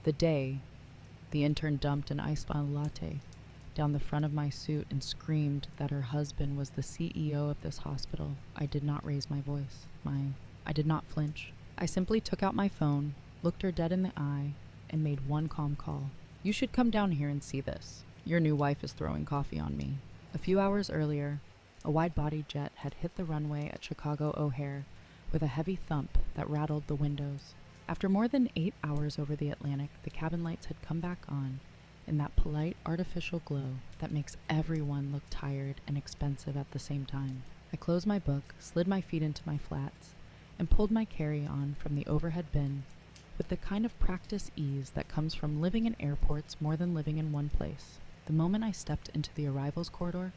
The day the intern dumped an iced latte down the front of my suit and screamed that her husband was the CEO of this hospital, I did not raise my voice. I did not flinch. I simply took out my phone, looked her dead in the eye, and made one calm call. You should come down here and see this. Your new wife is throwing coffee on me. A few hours earlier, a wide-bodied jet had hit the runway at Chicago O'Hare with a heavy thump that rattled the windows. After more than 8 hours over the Atlantic, the cabin lights had come back on in that polite, artificial glow that makes everyone look tired and expensive at the same time. I closed my book, slid my feet into my flats, and pulled my carry-on from the overhead bin with the kind of practice ease that comes from living in airports more than living in one place. The moment I stepped into the arrivals corridor,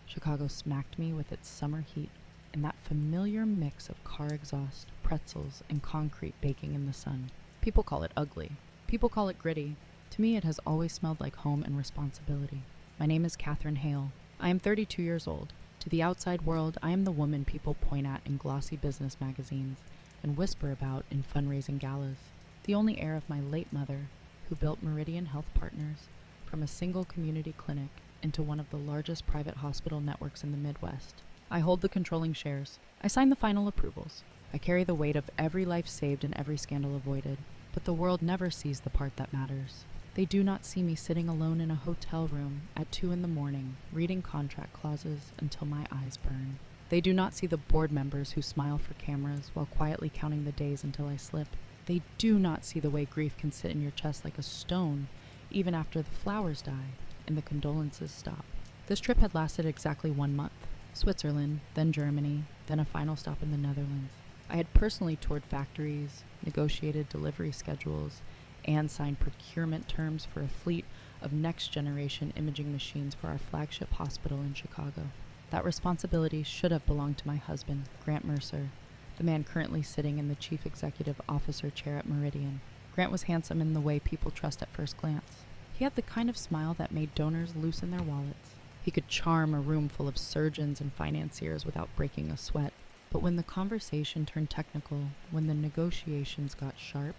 Chicago smacked me with its summer heat and that familiar mix of car exhaust, pretzels, and concrete baking in the sun. People call it ugly. People call it gritty. To me, it has always smelled like home and responsibility. My name is Catherine Hale. I am 32 years old. To the outside world, I am the woman people point at in glossy business magazines and whisper about in fundraising galas. The only heir of my late mother, who built Meridian Health Partners from a single community clinic into one of the largest private hospital networks in the Midwest. I hold the controlling shares. I sign the final approvals. I carry the weight of every life saved and every scandal avoided. But the world never sees the part that matters. They do not see me sitting alone in a hotel room at 2 a.m, reading contract clauses until my eyes burn. They do not see the board members who smile for cameras while quietly counting the days until I slip. They do not see the way grief can sit in your chest like a stone even after the flowers die and the condolences stop. This trip had lasted exactly 1 month. Switzerland, then Germany, then a final stop in the Netherlands. I had personally toured factories, negotiated delivery schedules, and signed procurement terms for a fleet of next-generation imaging machines for our flagship hospital in Chicago. That responsibility should have belonged to my husband, Grant Mercer, the man currently sitting in the Chief Executive Officer chair at Meridian. Grant was handsome in the way people trust at first glance. He had the kind of smile that made donors loosen their wallets. He could charm a room full of surgeons and financiers without breaking a sweat. But when the conversation turned technical, when the negotiations got sharp,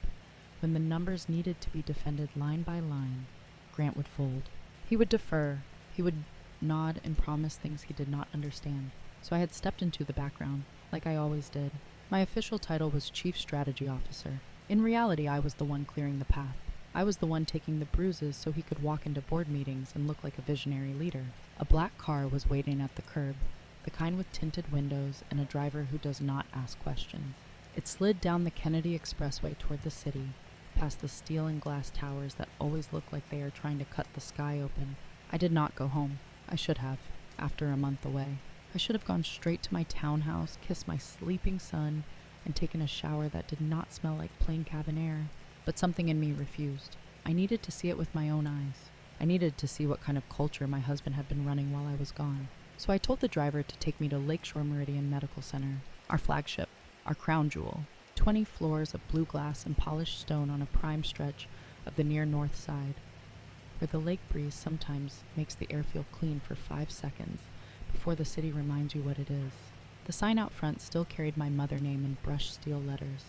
when the numbers needed to be defended line by line, Grant would fold. He would defer. He would nod and promise things he did not understand. So I had stepped into the background, like I always did. My official title was Chief Strategy Officer. In reality, I was the one clearing the path. I was the one taking the bruises so he could walk into board meetings and look like a visionary leader. A black car was waiting at the curb, the kind with tinted windows and a driver who does not ask questions. It slid down the Kennedy Expressway toward the city, past the steel and glass towers that always look like they are trying to cut the sky open. I did not go home. I should have, after a month away. I should have gone straight to my townhouse, kissed my sleeping son, and taken a shower that did not smell like plain cabin air. But something in me refused. I needed to see it with my own eyes. I needed to see what kind of culture my husband had been running while I was gone. So I told the driver to take me to Lakeshore Meridian Medical Center, our flagship, our crown jewel, 20 floors of blue glass and polished stone on a prime stretch of the near north side, where the lake breeze sometimes makes the air feel clean for 5 seconds before the city reminds you what it is. The sign out front still carried my mother name in brushed steel letters,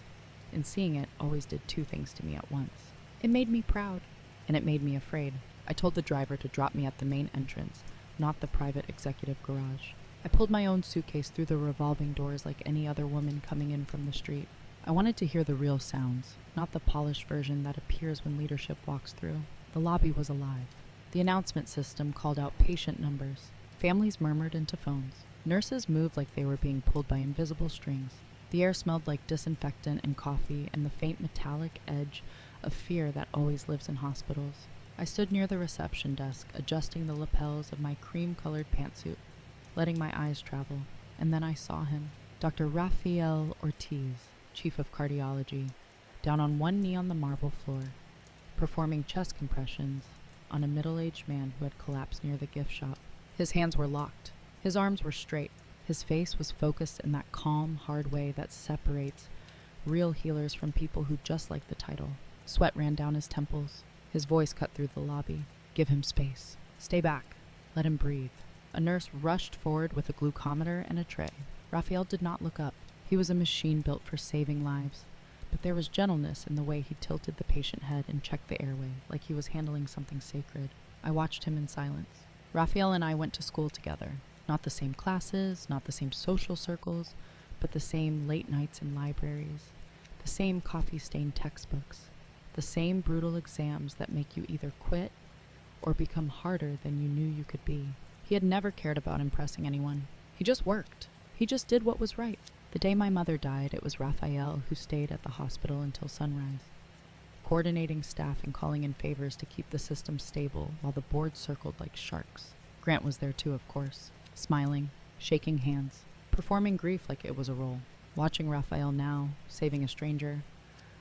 and seeing it always did 2 things to me at once. It made me proud, and it made me afraid. I told the driver to drop me at the main entrance, not the private executive garage. I pulled my own suitcase through the revolving doors like any other woman coming in from the street. I wanted to hear the real sounds, not the polished version that appears when leadership walks through. The lobby was alive. The announcement system called out patient numbers. Families murmured into phones. Nurses moved like they were being pulled by invisible strings. The air smelled like disinfectant and coffee and the faint metallic edge of fear that always lives in hospitals. I stood near the reception desk, adjusting the lapels of my cream-colored pantsuit, letting my eyes travel, and then I saw him, Dr. Rafael Ortiz, Chief of Cardiology, down on one knee on the marble floor, performing chest compressions on a middle-aged man who had collapsed near the gift shop. His hands were locked. His arms were straight. His face was focused in that calm, hard way that separates real healers from people who just like the title. Sweat ran down his temples. His voice cut through the lobby. Give him space. Stay back. Let him breathe. A nurse rushed forward with a glucometer and a tray. Raphael did not look up. He was a machine built for saving lives, but there was gentleness in the way he tilted the patient head and checked the airway, like he was handling something sacred. I watched him in silence. Raphael and I went to school together. Not the same classes, not the same social circles, but the same late nights in libraries, the same coffee-stained textbooks, the same brutal exams that make you either quit or become harder than you knew you could be. He had never cared about impressing anyone. He just worked. He just did what was right. The day my mother died, it was Raphael who stayed at the hospital until sunrise, coordinating staff and calling in favors to keep the system stable while the board circled like sharks. Grant was there too, of course, smiling, shaking hands, performing grief like it was a role. Watching Raphael now, saving a stranger,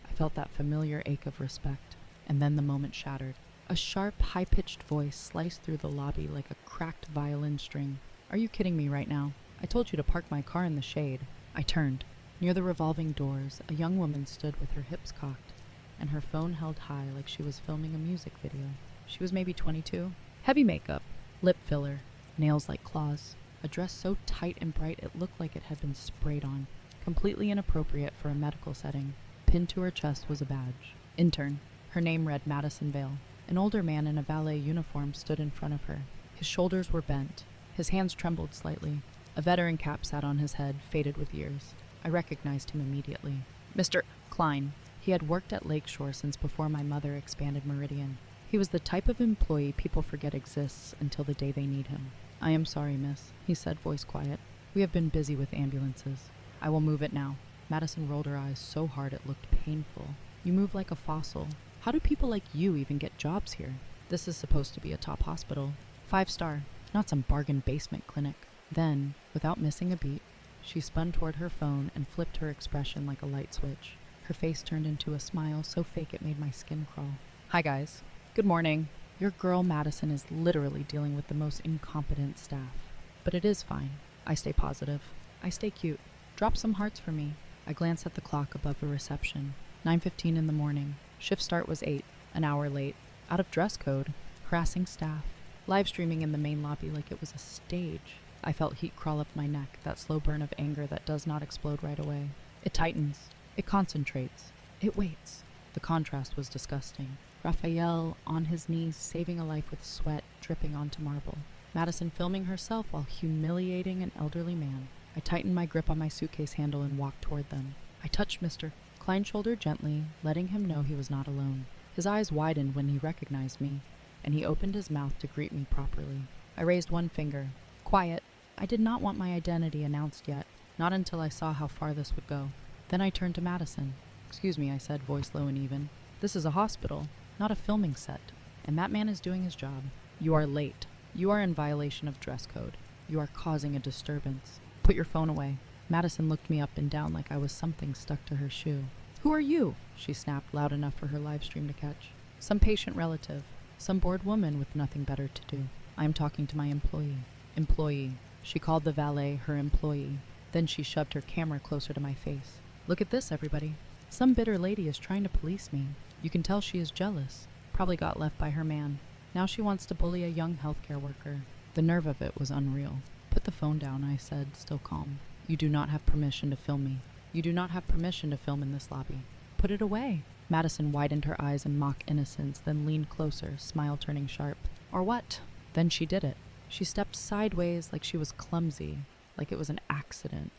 I felt that familiar ache of respect. And then the moment shattered. A sharp, high-pitched voice sliced through the lobby like a cracked violin string. "Are you kidding me right now? I told you to park my car in the shade." I turned. Near the revolving doors, a young woman stood with her hips cocked and her phone held high like she was filming a music video. She was maybe 22. Heavy makeup, lip filler, nails like claws, a dress so tight and bright it looked like it had been sprayed on, completely inappropriate for a medical setting. Pinned to her chest was a badge. Intern. Her name read Madison Vale. An older man in a valet uniform stood in front of her. His shoulders were bent. His hands trembled slightly. A veteran cap sat on his head, faded with years. I recognized him immediately. Mr. Klein. He had worked at Lakeshore since before my mother expanded Meridian. He was the type of employee people forget exists until the day they need him. "I am sorry, miss," he said, voice quiet. "We have been busy with ambulances. I will move it now." Madison rolled her eyes so hard it looked painful. "You move like a fossil. How do people like you even get jobs here? This is supposed to be a top hospital. 5-star, not some bargain basement clinic." Then, without missing a beat, she spun toward her phone and flipped her expression like a light switch. Her face turned into a smile so fake it made my skin crawl. "Hi guys. Good morning. Your girl Madison is literally dealing with the most incompetent staff. But it is fine. I stay positive. I stay cute. Drop some hearts for me." I glanced at the clock above the reception. 9:15 in the morning. Shift start was 8, an hour late. Out of dress code. Harassing staff. Live streaming in the main lobby like it was a stage. I felt heat crawl up my neck, that slow burn of anger that does not explode right away. It tightens. It concentrates. It waits. The contrast was disgusting. Raphael, on his knees, saving a life with sweat dripping onto marble. Madison filming herself while humiliating an elderly man. I tightened my grip on my suitcase handle and walked toward them. I touched Mr. Klein's shoulder gently, letting him know he was not alone. His eyes widened when he recognized me, and he opened his mouth to greet me properly. I raised one finger. Quiet. I did not want my identity announced yet, not until I saw how far this would go. Then I turned to Madison. "Excuse me," I said, voice low and even. "This is a hospital, not a filming set, and that man is doing his job. You are late. You are in violation of dress code. You are causing a disturbance. Put your phone away." Madison looked me up and down like I was something stuck to her shoe. "Who are you?" she snapped loud enough for her live stream to catch. "Some patient relative. Some bored woman with nothing better to do. I am talking to my employee." Employee. She called the valet her employee. Then she shoved her camera closer to my face. "Look at this, everybody. Some bitter lady is trying to police me. You can tell she is jealous. Probably got left by her man. Now she wants to bully a young healthcare worker." The nerve of it was unreal. "Put the phone down," I said, still calm. "You do not have permission to film me. You do not have permission to film in this lobby. Put it away." Madison widened her eyes in mock innocence, then leaned closer, smile turning sharp. "Or what?" Then she did it. She stepped sideways like she was clumsy, like it was an accident,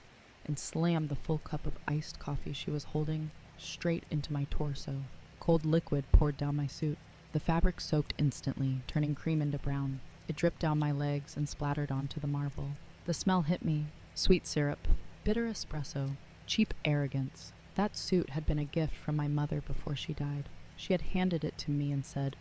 and slammed the full cup of iced coffee she was holding straight into my torso. Cold liquid poured down my suit. The fabric soaked instantly, turning cream into brown. It dripped down my legs and splattered onto the marble. The smell hit me. Sweet syrup, bitter espresso, cheap arrogance. That suit had been a gift from my mother before she died. She had handed it to me and said,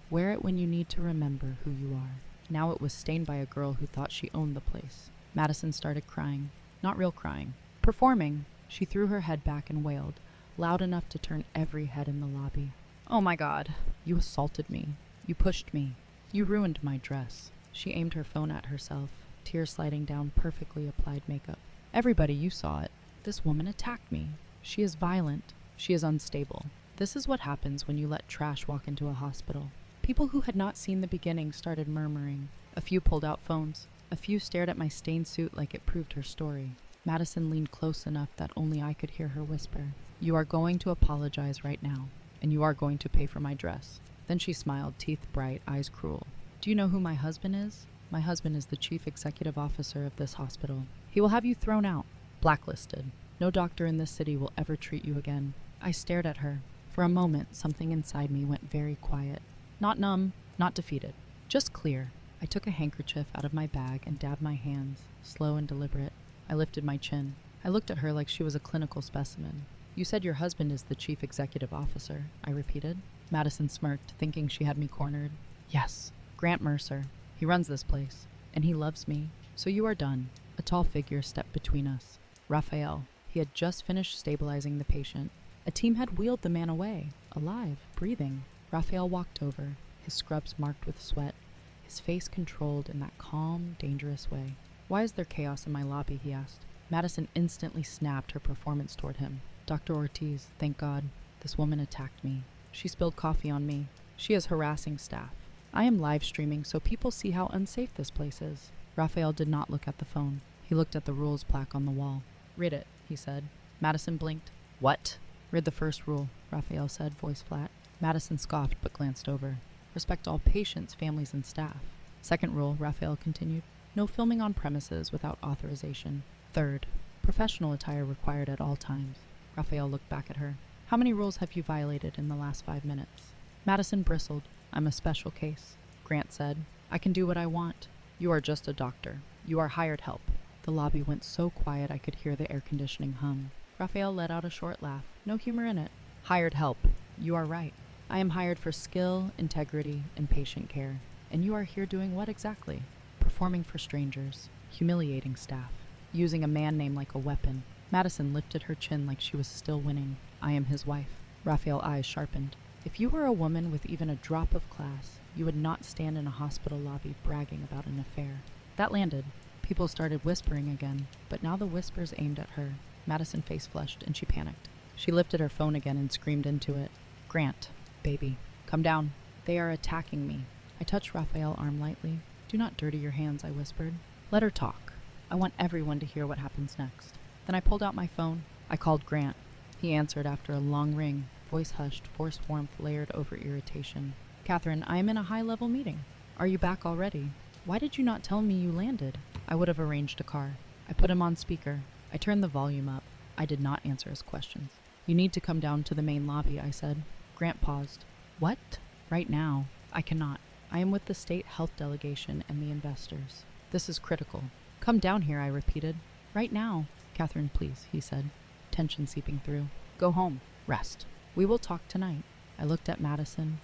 "Wear it when you need to remember who you are." Now it was stained by a girl who thought she owned the place. Madison started crying. Not real crying. Performing. She threw her head back and wailed, loud enough to turn every head in the lobby. "Oh my God. You assaulted me. You pushed me. You ruined my dress." She aimed her phone at herself, tears sliding down perfectly applied makeup. "Everybody, you saw it. This woman attacked me. She is violent. She is unstable. This is what happens when you let trash walk into a hospital." People who had not seen the beginning started murmuring. A few pulled out phones. A few stared at my stained suit like it proved her story. Madison leaned close enough that only I could hear her whisper, You are going to apologize right now, and you are going to pay for my dress. Then she smiled, teeth bright, eyes cruel. Do you know who my husband is? My husband is the chief executive officer of this hospital. He will have you thrown out, blacklisted. No doctor in this city will ever treat you again. I stared at her. For a moment, something inside me went very quiet. Not numb, not defeated, just clear. I took a handkerchief out of my bag and dabbed my hands, slow and deliberate. I lifted my chin. I looked at her like she was a clinical specimen. You said your husband is the chief executive officer, I repeated. Madison smirked, thinking she had me cornered. Yes, Grant Mercer. He runs this place, and he loves me. So you are done. A tall figure stepped between us. Raphael. He had just finished stabilizing the patient. A team had wheeled the man away, alive, breathing. Raphael walked over, his scrubs marked with sweat, his face controlled in that calm, dangerous way. Why is there chaos in my lobby, he asked. Madison instantly snapped her performance toward him. Dr. Ortiz, thank God. This woman attacked me. She spilled coffee on me. She is harassing staff. I am live streaming so people see how unsafe this place is. Raphael did not look at the phone. He looked at the rules plaque on the wall. Read it, he said. Madison blinked. What? Read the first rule, Raphael said, voice flat. Madison scoffed but glanced over. Respect all patients, families, and staff. Second rule, Raphael continued. No filming on premises without authorization. Third, professional attire required at all times. Raphael looked back at her. How many rules have you violated in the last 5 minutes? Madison bristled. I'm a special case. Grant said, I can do what I want. You are just a doctor. You are hired help. The lobby went so quiet I could hear the air conditioning hum. Raphael let out a short laugh. No humor in it. Hired help. You are right. I am hired for skill, integrity, and patient care. And you are here doing what exactly? Performing for strangers. Humiliating staff. Using a man name like a weapon. Madison lifted her chin like she was still winning. I am his wife. Raphael's eyes sharpened. If you were a woman with even a drop of class, you would not stand in a hospital lobby bragging about an affair. That landed. People started whispering again, but now the whispers aimed at her. Madison face flushed, and she panicked. She lifted her phone again and screamed into it. Grant, baby, come down. They are attacking me. I touched Raphael's arm lightly. Do not dirty your hands, I whispered. Let her talk. I want everyone to hear what happens next. Then I pulled out my phone. I called Grant. He answered after a long ring, voice hushed, forced warmth layered over irritation. Catherine, I am in a high-level meeting. Are you back already? Why did you not tell me you landed? I would have arranged a car. I put him on speaker. I turned the volume up. I did not answer his questions. You need to come down to the main lobby, I said. Grant paused. What? Right now. I cannot. I am with the state health delegation and the investors. This is critical. Come down here, I repeated. Right now. Catherine, please, he said, tension seeping through. Go home. Rest. We will talk tonight. I looked at Madison,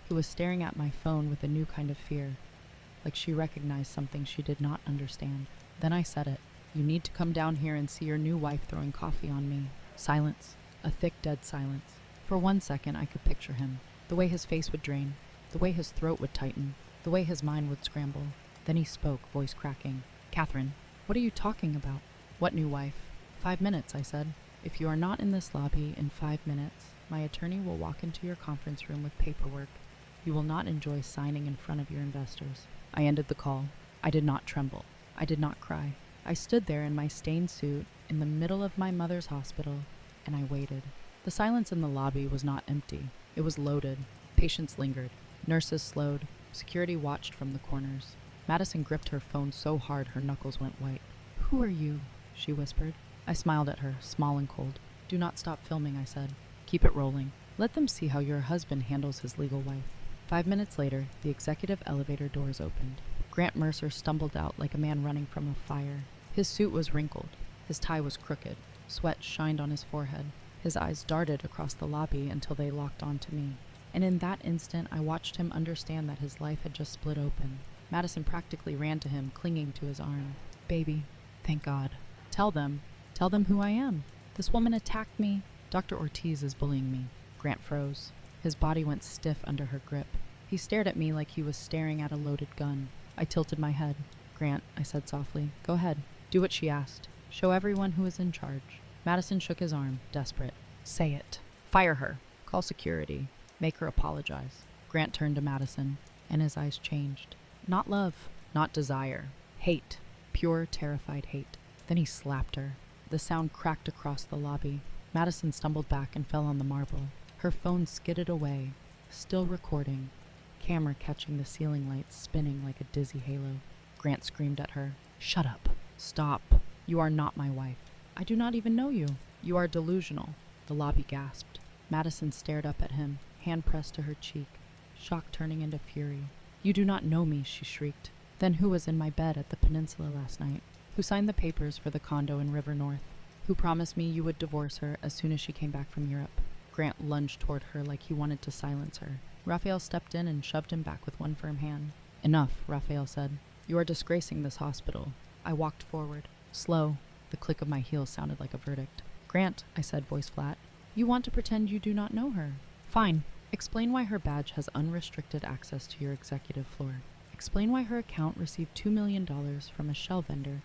who was staring at my phone with a new kind of fear, like she recognized something she did not understand. Then I said it. You need to come down here and see your new wife throwing coffee on me. Silence. A thick, dead silence. For 1 second, I could picture him. The way his face would drain. The way his throat would tighten. The way his mind would scramble. Then he spoke, voice cracking. Catherine, what are you talking about? What new wife? 5 minutes, I said. If you are not in this lobby in 5 minutes, my attorney will walk into your conference room with paperwork. You will not enjoy signing in front of your investors. I ended the call. I did not tremble. I did not cry. I stood there in my stained suit in the middle of my mother's hospital, and I waited. The silence in the lobby was not empty. It was loaded. Patients lingered. Nurses slowed. Security watched from the corners. Madison gripped her phone so hard her knuckles went white. Who are you? She whispered. I smiled at her, small and cold. Do not stop filming, I said. Keep it rolling. Let them see how your husband handles his legal wife. 5 minutes later, the executive elevator doors opened. Grant Mercer stumbled out like a man running from a fire. His suit was wrinkled. His tie was crooked. Sweat shined on his forehead. His eyes darted across the lobby until they locked onto me. And in that instant, I watched him understand that his life had just split open. Madison practically ran to him, clinging to his arm. Baby, thank God. Tell them who I am. This woman attacked me. Dr. Ortiz is bullying me. Grant froze. His body went stiff under her grip. He stared at me like he was staring at a loaded gun. I tilted my head. Grant, I said softly, go ahead. Do what she asked. Show everyone who is in charge. Madison shook his arm, desperate. Say it. Fire her. Call security. Make her apologize. Grant turned to Madison, and his eyes changed. Not love. Not desire. Hate. Pure, terrified hate. Then he slapped her. The sound cracked across the lobby. Madison stumbled back and fell on the marble. Her phone skidded away, still recording, camera catching the ceiling lights spinning like a dizzy halo. Grant screamed at her. "Shut up. Stop. You are not my wife. I do not even know you. You are delusional." The lobby gasped. Madison stared up at him, hand pressed to her cheek, shock turning into fury. "You do not know me," she shrieked. "Then who was in my bed at the peninsula last night? Who signed the papers for the condo in River North? Who promised me you would divorce her as soon as she came back from Europe?" Grant lunged toward her like he wanted to silence her. Raphael stepped in and shoved him back with one firm hand. "Enough," Raphael said. "You are disgracing this hospital." I walked forward, slow. The click of my heels sounded like a verdict. "Grant," I said, voice flat, "you want to pretend you do not know her. Fine. Explain why her badge has unrestricted access to your executive floor. Explain why her account received $2 million from a shell vendor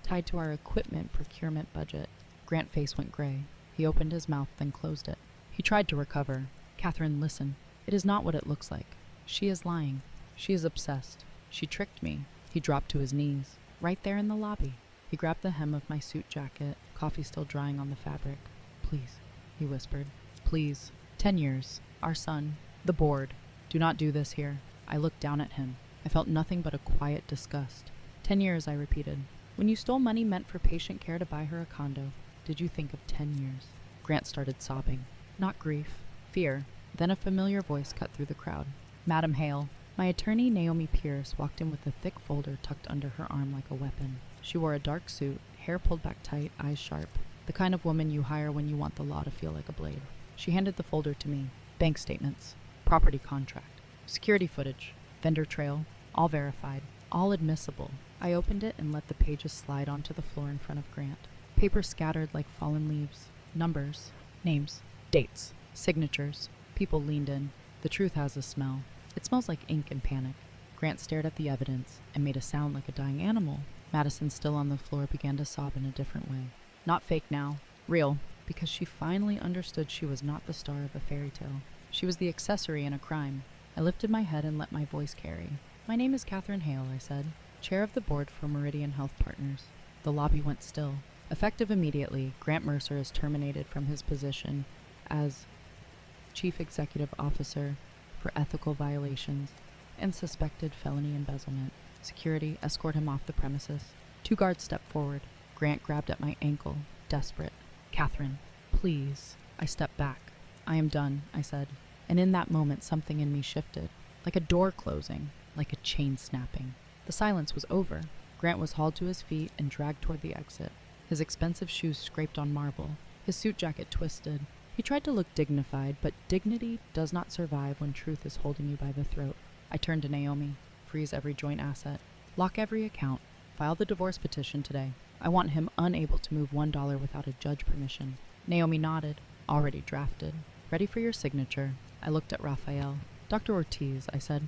tied to our equipment procurement budget." Grant's face went gray. He opened his mouth, then closed it. He tried to recover. "Catherine, listen. It is not what it looks like. She is lying. She is obsessed. She tricked me." He dropped to his knees, right there in the lobby. He grabbed the hem of my suit jacket, coffee still drying on the fabric. "Please," he whispered. "Please. 10 years. Our son. The board. Do not do this here." I looked down at him. I felt nothing but a quiet disgust. 10 years, I repeated. "When you stole money meant for patient care to buy her a condo, did you think of 10 years? Grant started sobbing. Not grief. Fear. Then a familiar voice cut through the crowd. "Madam Hale." My attorney, Naomi Pierce, walked in with a thick folder tucked under her arm like a weapon. She wore a dark suit, hair pulled back tight, eyes sharp. The kind of woman you hire when you want the law to feel like a blade. She handed the folder to me. Bank statements. Property contract. Security footage. Vendor trail. All verified. All admissible. I opened it and let the pages slide onto the floor in front of Grant. Paper scattered like fallen leaves. Numbers. Names. Dates. Signatures. People leaned in. The truth has a smell. It smells like ink and panic. Grant stared at the evidence and made a sound like a dying animal. Madison, still on the floor, began to sob in a different way. Not fake now. Real. Because she finally understood she was not the star of a fairy tale. She was the accessory in a crime. I lifted my head and let my voice carry. "My name is Catherine Hale," I said, chair of the board for Meridian Health Partners. The lobby went still. Effective immediately, Grant Mercer is terminated from his position as Chief Executive Officer for ethical violations and suspected felony embezzlement. Security, escort him off the premises. 2 guards stepped forward. Grant grabbed at my ankle, desperate. "Catherine, please." I stepped back. "I am done," I said. And in that moment, something in me shifted, like a door closing, like a chain snapping. The silence was over. Grant was hauled to his feet and dragged toward the exit. His expensive shoes scraped on marble. His suit jacket twisted. He tried to look dignified, but dignity does not survive when truth is holding you by the throat. I turned to Naomi. "Freeze every joint asset. Lock every account. File the divorce petition today. I want him unable to move $1 without a judge permission." Naomi nodded. "Already drafted. Ready for your signature." I looked at Raphael. "Dr. Ortiz," I said,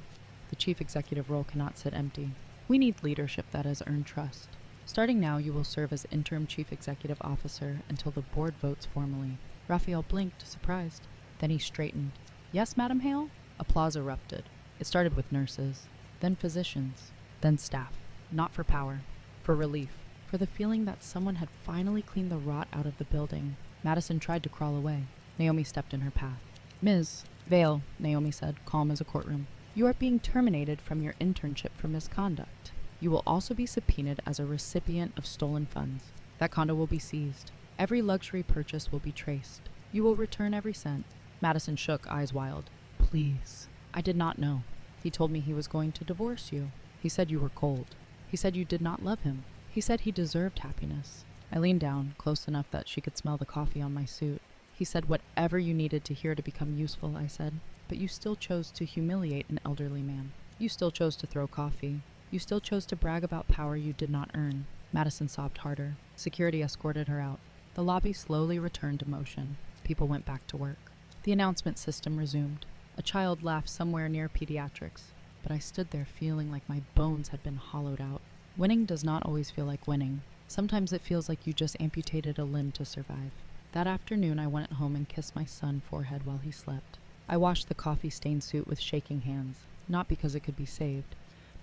"the chief executive role cannot sit empty. We need leadership that has earned trust. Starting now, you will serve as interim chief executive officer until the board votes formally." Raphael blinked, surprised. Then he straightened. "Yes, Madam Hale?" Applause erupted. It started with nurses, then physicians, then staff. Not for power, for relief, for the feeling that someone had finally cleaned the rot out of the building. Madison tried to crawl away. Naomi stepped in her path. "Ms. Vale," Naomi said, calm as a courtroom, "you are being terminated from your internship for misconduct. You will also be subpoenaed as a recipient of stolen funds. That condo will be seized. Every luxury purchase will be traced. You will return every cent." Madison shook, eyes wild. "Please." "I did not know. He told me he was going to divorce you. He said you were cold. He said you did not love him. He said he deserved happiness." I leaned down, close enough that she could smell the coffee on my suit. "He said whatever you needed to hear to become useful," I said. "But you still chose to humiliate an elderly man. You still chose to throw coffee. You still chose to brag about power you did not earn." Madison sobbed harder. Security escorted her out. The lobby slowly returned to motion. People went back to work. The announcement system resumed. A child laughed somewhere near pediatrics, but I stood there feeling like my bones had been hollowed out. Winning does not always feel like winning. Sometimes it feels like you just amputated a limb to survive. That afternoon, I went home and kissed my son's forehead while he slept. I washed the coffee-stained suit with shaking hands, not because it could be saved,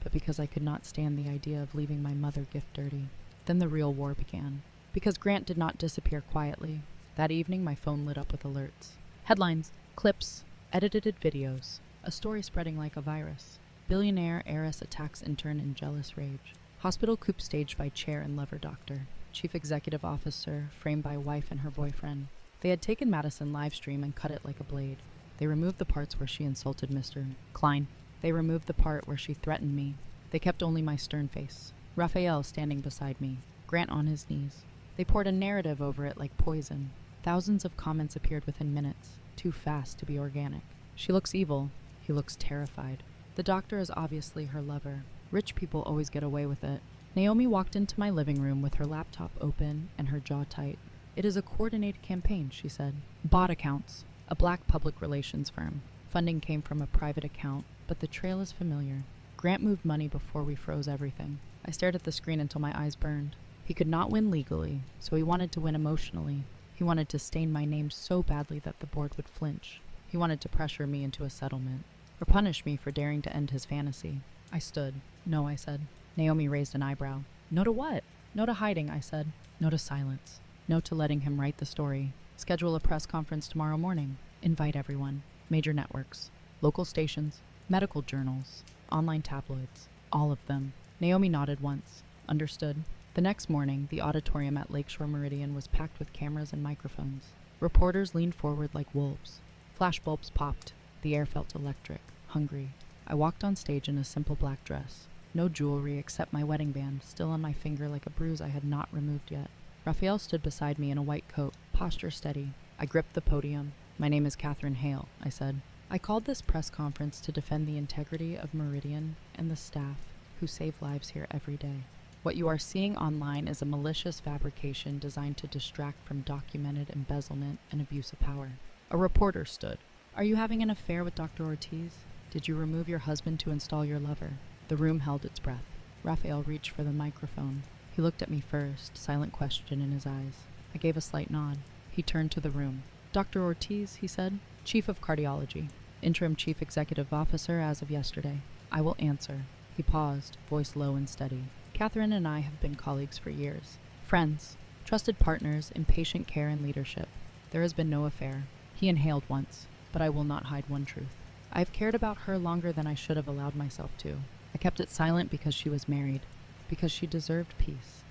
but because I could not stand the idea of leaving my mother gift dirty. Then the real war began. Because Grant did not disappear quietly. That evening, my phone lit up with alerts. Headlines, clips, edited videos. A story spreading like a virus. Billionaire heiress attacks intern in jealous rage. Hospital coup staged by chair and lover doctor. Chief executive officer framed by wife and her boyfriend. They had taken Madison live stream and cut it like a blade. They removed the parts where she insulted Mr. Klein. They removed the part where she threatened me. They kept only my stern face. Raphael standing beside me. Grant on his knees. They poured a narrative over it like poison. Thousands of comments appeared within minutes, too fast to be organic. She looks evil. He looks terrified. The doctor is obviously her lover. Rich people always get away with it. Naomi walked into my living room with her laptop open and her jaw tight. It is a coordinated campaign, she said. Bot accounts. A black public relations firm. Funding came from a private account, but the trail is familiar. Grant moved money before we froze everything. I stared at the screen until my eyes burned. He could not win legally, so he wanted to win emotionally. He wanted to stain my name so badly that the board would flinch. He wanted to pressure me into a settlement, or punish me for daring to end his fantasy. I stood. No, I said. Naomi raised an eyebrow. No to what? No to hiding, I said. No to silence. No to letting him write the story. Schedule a press conference tomorrow morning. Invite everyone. Major networks. Local stations. Medical journals. Online tabloids. All of them. Naomi nodded once. Understood. The next morning, the auditorium at Lakeshore Meridian was packed with cameras and microphones. Reporters leaned forward like wolves. Flashbulbs popped. The air felt electric, hungry. I walked on stage in a simple black dress. No jewelry except my wedding band, still on my finger like a bruise I had not removed yet. Raphael stood beside me in a white coat, posture steady. I gripped the podium. My name is Catherine Hale, I said. I called this press conference to defend the integrity of Meridian and the staff who save lives here every day. What you are seeing online is a malicious fabrication designed to distract from documented embezzlement and abuse of power. A reporter stood. Are you having an affair with Dr. Ortiz? Did you remove your husband to install your lover? The room held its breath. Raphael reached for the microphone. He looked at me first, silent question in his eyes. I gave a slight nod. He turned to the room. Dr. Ortiz, he said, Chief of Cardiology, Interim Chief Executive Officer as of yesterday. I will answer. He paused, voice low and steady. Catherine and I have been colleagues for years. Friends, trusted partners in patient care and leadership. There has been no affair. He inhaled once, but I will not hide one truth. I have cared about her longer than I should have allowed myself to. I kept it silent because she was married, because she deserved peace,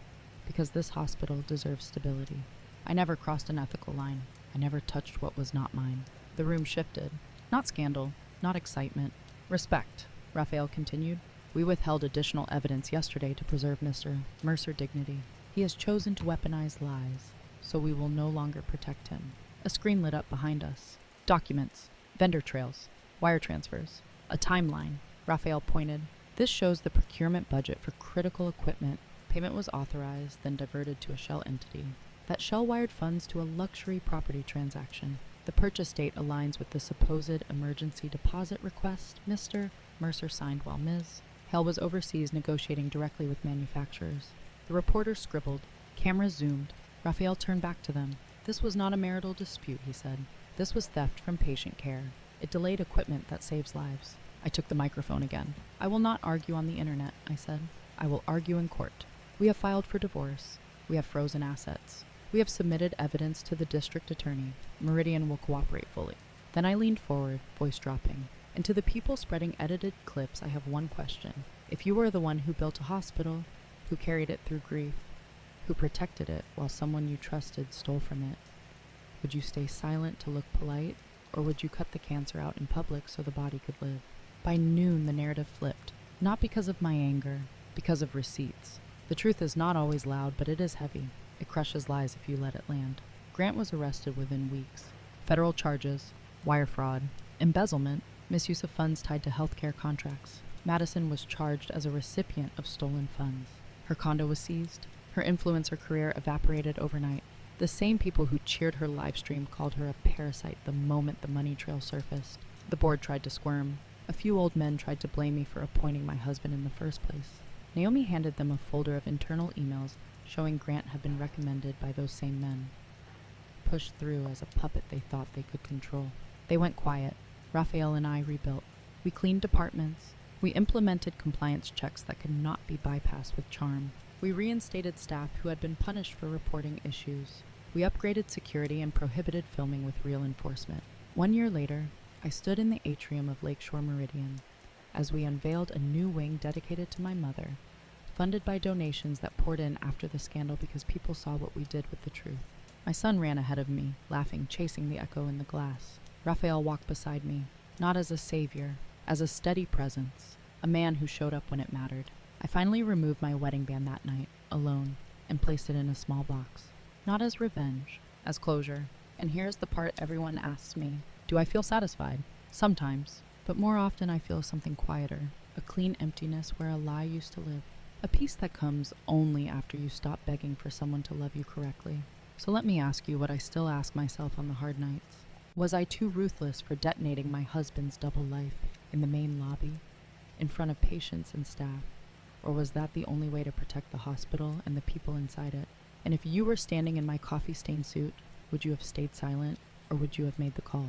because this hospital deserves stability. I never crossed an ethical line. I never touched what was not mine. The room shifted. Not scandal, not excitement. Respect, Raphael continued. We withheld additional evidence yesterday to preserve Mr. Mercer dignity. He has chosen to weaponize lies, so we will no longer protect him. A screen lit up behind us. Documents, vendor trails, wire transfers, a timeline. Raphael pointed. This shows the procurement budget for critical equipment. Payment was authorized, then diverted to a shell entity. That shell wired funds to a luxury property transaction. The purchase date aligns with the supposed emergency deposit request Mr. Mercer signed while Ms. Hale was overseas negotiating directly with manufacturers. The reporter scribbled. Cameras zoomed. Raphael turned back to them. This was not a marital dispute, he said. This was theft from patient care. It delayed equipment that saves lives. I took the microphone again. I will not argue on the internet, I said. I will argue in court. We have filed for divorce. We have frozen assets. We have submitted evidence to the district attorney. Meridian will cooperate fully. Then I leaned forward, voice dropping. And to the people spreading edited clips, I have one question. If you were the one who built a hospital, who carried it through grief, who protected it while someone you trusted stole from it, would you stay silent to look polite, or would you cut the cancer out in public so the body could live? By noon, the narrative flipped. Not because of my anger, because of receipts. The truth is not always loud, but it is heavy. It crushes lies if you let it land. Grant was arrested within weeks. Federal charges, wire fraud, embezzlement, misuse of funds tied to healthcare contracts. Madison was charged as a recipient of stolen funds. Her condo was seized. Her influencer career evaporated overnight. The same people who cheered her live stream called her a parasite the moment the money trail surfaced. The board tried to squirm. A few old men tried to blame me for appointing my husband in the first place. Naomi handed them a folder of internal emails showing Grant had been recommended by those same men. Pushed through as a puppet they thought they could control. They went quiet. Raphael and I rebuilt. We cleaned departments. We implemented compliance checks that could not be bypassed with charm. We reinstated staff who had been punished for reporting issues. We upgraded security and prohibited filming with real enforcement. 1 year later, I stood in the atrium of Lakeshore Meridian as we unveiled a new wing dedicated to my mother, funded by donations that poured in after the scandal because people saw what we did with the truth. My son ran ahead of me, laughing, chasing the echo in the glass. Raphael walked beside me, not as a savior, as a steady presence, a man who showed up when it mattered. I finally removed my wedding band that night, alone, and placed it in a small box. Not as revenge, as closure. And here's the part everyone asks me. Do I feel satisfied? Sometimes. But more often I feel something quieter, a clean emptiness where a lie used to live. A peace that comes only after you stop begging for someone to love you correctly. So let me ask you what I still ask myself on the hard nights. Was I too ruthless for detonating my husband's double life in the main lobby, in front of patients and staff? Or was that the only way to protect the hospital and the people inside it? And if you were standing in my coffee-stained suit, would you have stayed silent, or would you have made the call?